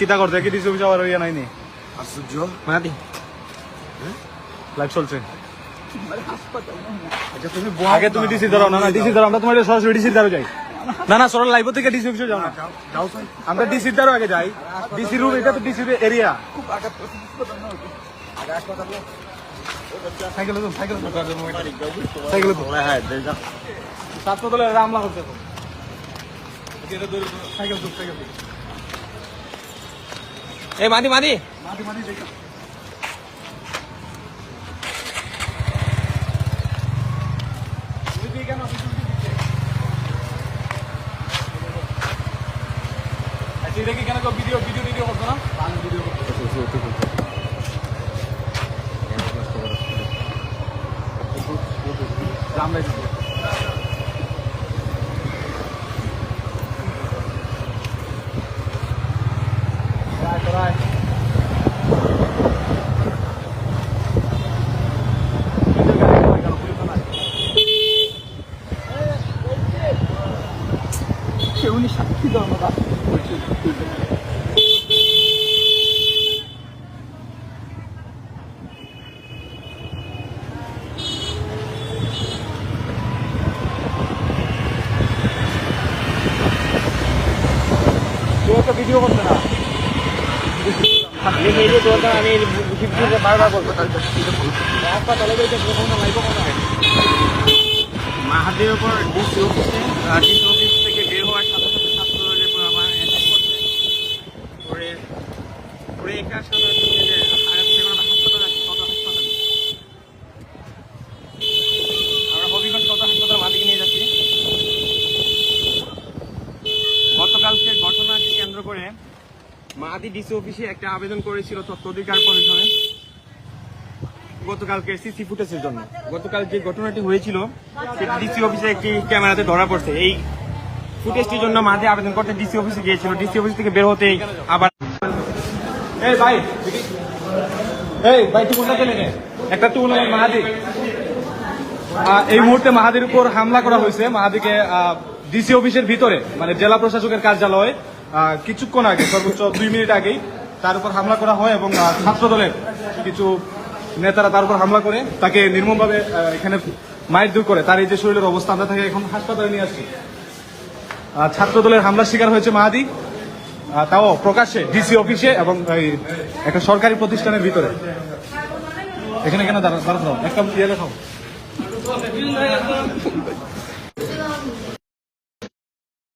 কিতা করতে কি ডিসি অফিস আবার ইয়ে নাইনি আশ্চর্য মাহাদি লাইভ চলছে আচ্ছা তুমি আগে তুমি ডিসি ধরো না ডিসি ধরো আমরা তোমার সরাসরি ডিসি দ্বারা যাই না সরল লাইভ থেকে ডিসি অফিসে যাও না যাও স্যার আমরা ডিসির দ্বারা আগে যাই ডিসি রুম এটা তো ডিসি এরিয়া খুব আঘাত আগে হাসপাতালে সাইকেল সাইকেল হ্যাঁ ছাত্র দলের রামলা করতে সাইকেল সাইকেল এই মাদি মাদি মাটি মাটি দেখো এটা কি কেন ভিডিও ভিডিও ভিডিও করতো না ভিডিও আমরা উনি সাক্ষী দেওয়ার মতো ভিডিও করতে না আমি বারবার বলবো মাহাদির উপর ডিসি অফিসে ডিসি অফিস থেকে বের হওয়ার সাথে সাথে ছাত্র দলের উপর আমার অ্যাটাক করছে পরে একা সাধারণত হাসপাতালে আমরা হবিগঞ্জ সদর হাসপাতাল মালিকে নিয়ে যাচ্ছি। গতকালকে ঘটনাকে কেন্দ্র করে মাহাদি ডিসি অফিসে একটা আবেদন করেছিল তথ্য অধিকার কমিশনে গতকালকে সিসি ফুটেজের জন্য। গতকাল যে ঘটনাটি হয়েছিল সেটি ডিসি অফিসে একটি ক্যামেরাতে ধরা পড়ছে। এই ফুটেজটির জন্য মাহাদি আবেদন করতে ডিসি অফিসে গিয়েছিল। ডিসি অফিস থেকে বের হতেই আবার এই ভাই টুকুনটা কেনে নে একটা টুকুন আমার মাহাদি এই মুহূর্তে মাহাদির উপর হামলা করা হয়েছে। মাহাদিকে ডিসি অফিসের ভিতরে মানে জেলা প্রশাসকের কার্যালয়ে কিছুক্ষণ আগে সর্বোচ্চ 2 মিনিট আগেই তার উপর হামলা করা হয় এবং ছাত্র দলের কিছু নেতারা তার উপর হামলা করে তাকে নির্মমভাবে এখানে মারধর করে। তার এই যে শরীরের অবস্থা আমরা তাকে এখন হাসপাতালে নিয়ে আসছি। ছাত্র দলের হামলার শিকার হয়েছে মাহাদি, তাও প্রকাশ্যে ডিসি অফিসে এবং একটা সরকারি প্রতিষ্ঠানের ভিতরে। এখানে কেন দাঁড়াও একটা ইয়ে দেখাও